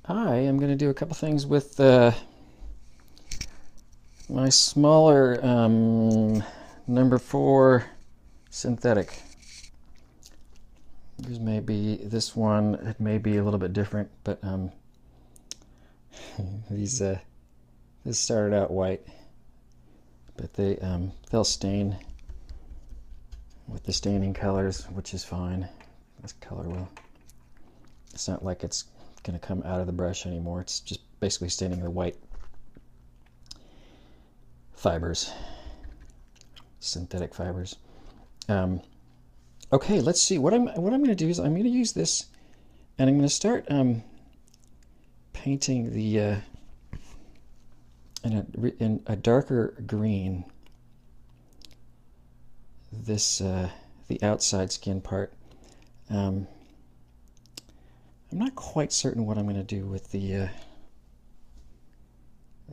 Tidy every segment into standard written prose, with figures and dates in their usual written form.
I am going to do a couple things with my smaller number 4 synthetic. Here's maybe this one. It may be a little bit different, but these this started out white, but they'll stain with the staining colors, which is fine. This color will. It's not like it's going to come out of the brush anymore. It's just basically staining the white fibers, synthetic fibers. Okay, let's see. What I'm going to do is I'm going to use this, and I'm going to start painting the in a darker green. This the outside skin part. I'm not quite certain what I'm going to do with the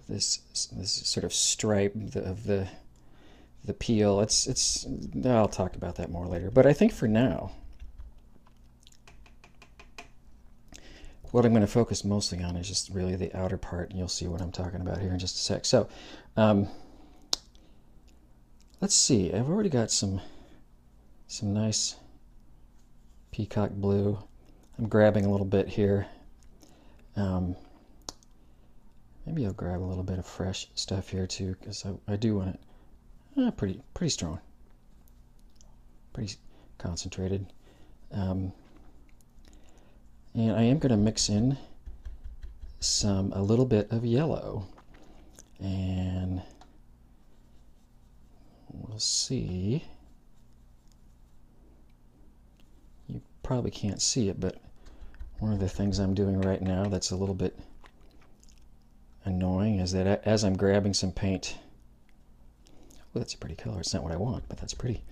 this sort of stripe of the peel. It's I'll talk about that more later. But I think for now, what I'm going to focus mostly on is just really the outer part, and you'll see what I'm talking about here in just a sec. So, let's see. I've already got some nice peacock blue. I'm grabbing a little bit here. Maybe I'll grab a little bit of fresh stuff here too, because I do want it pretty strong, pretty concentrated. And I am going to mix in a little bit of yellow, and we'll see. You probably can't see it, but one of the things I'm doing right now that's a little bit annoying is that as I'm grabbing some paint, well, that's a pretty color. It's not what I want, but that's pretty.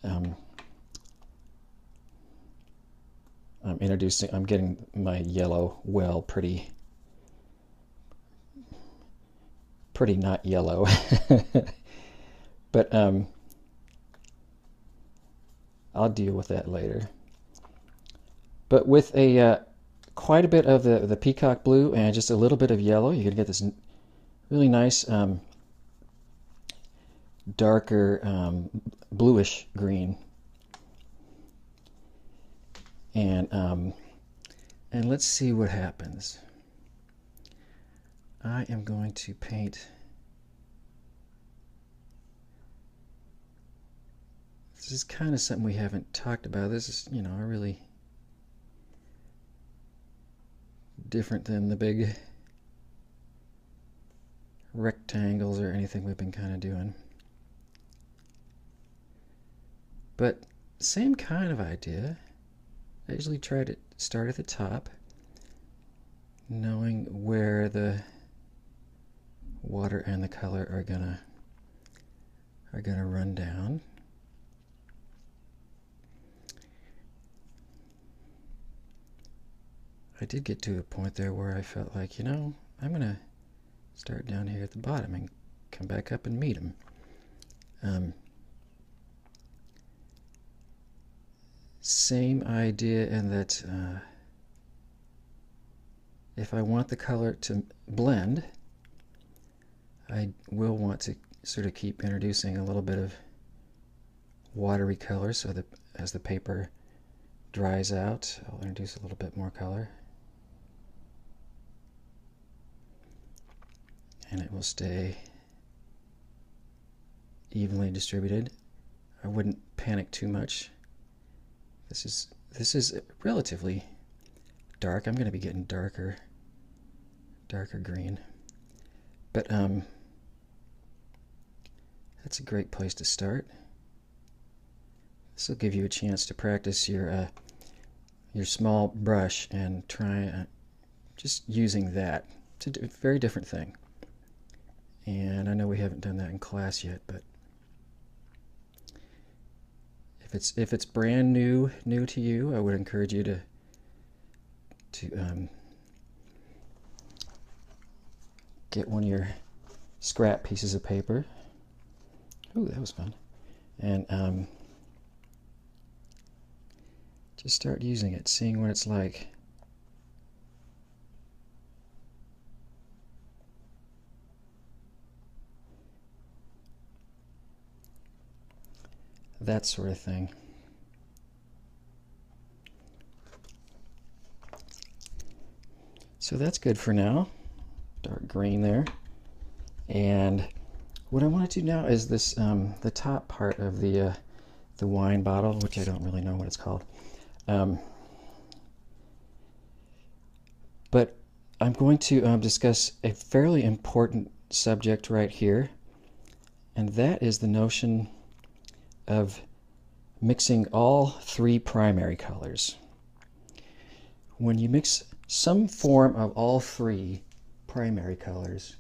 I'm getting my yellow well pretty not yellow. But I'll deal with that later. But with quite a bit of the peacock blue and just a little bit of yellow, you're going to get this really nice darker bluish green. And let's see what happens. I am going to paint. This is kind of something we haven't talked about. This is, a really different than the big rectangles or anything we've been kind of doing. But same kind of idea. I usually try to start at the top, knowing where the water and the color are gonna run down. I did get to a point there where I felt like, I'm gonna start down here at the bottom and come back up and meet them. Same idea in that if I want the color to blend, I will want to sort of keep introducing a little bit of watery color so that as the paper dries out, I'll introduce a little bit more color. And it will stay evenly distributed. I wouldn't panic too much. This is relatively dark. I'm going to be getting darker green. But that's a great place to start. This will give you a chance to practice your small brush and try just using that to do a very different thing. And I know we haven't done that in class yet, but if it's brand new to you, I would encourage you to get one of your scrap pieces of paper. Ooh, that was fun. And just start using it, seeing what it's like. that sort of thing. So that's good for now. Dark green there. And what I want to do now is this the top part of the wine bottle, which I don't really know what it's called. But I'm going to discuss a fairly important subject right here, and that is the notion of mixing all three primary colors. When you mix some form of all three primary colors,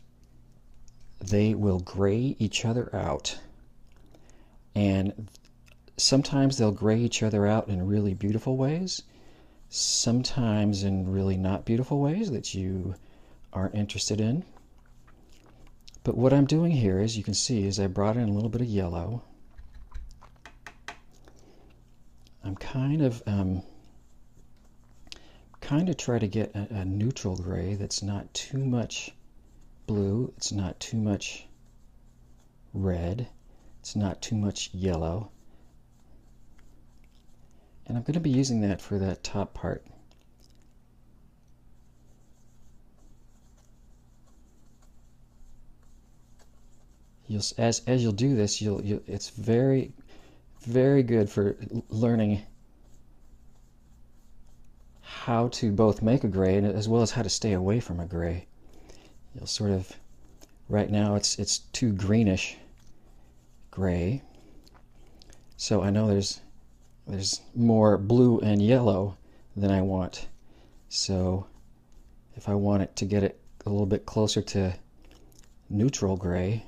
they will gray each other out, and sometimes they'll gray each other out in really beautiful ways, sometimes in really not beautiful ways that you aren't interested in. But what I'm doing here, as you can see, is I brought in a little bit of yellow. I'm kind of try to get a neutral gray that's not too much blue, it's not too much red, it's not too much yellow. And I'm going to be using that for that top part. As you'll do this, it's very, very good for learning how to both make a gray as well as how to stay away from a gray. You'll sort of, right now it's too greenish gray, so I know there's more blue and yellow than I want. So if I want it to get it a little bit closer to neutral gray,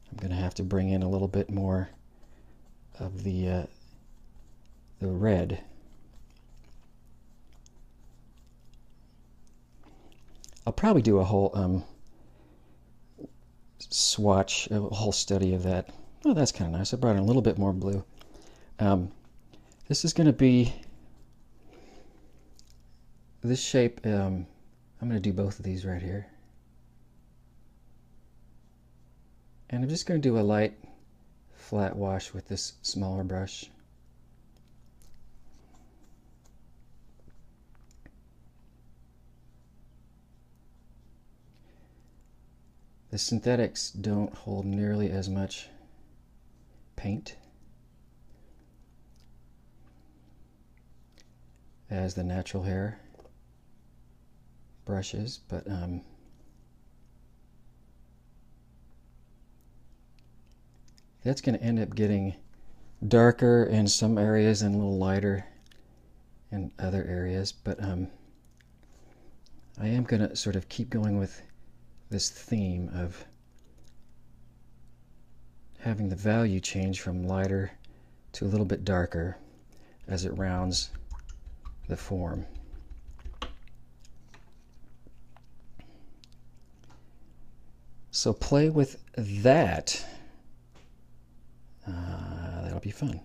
I'm going to have to bring in a little bit more of the red. I'll probably do a whole swatch, a whole study of that. Oh, that's kind of nice. I brought in a little bit more blue. This is going to be this shape. I'm going to do both of these right here. And I'm just going to do a light flat wash with this smaller brush. The synthetics don't hold nearly as much paint as the natural hair brushes, but that's going to end up getting darker in some areas and a little lighter in other areas. But I am going to sort of keep going with this theme of having the value change from lighter to a little bit darker as it rounds the form. So play with that. That'll be fun.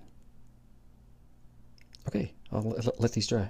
Okay, I'll let these dry.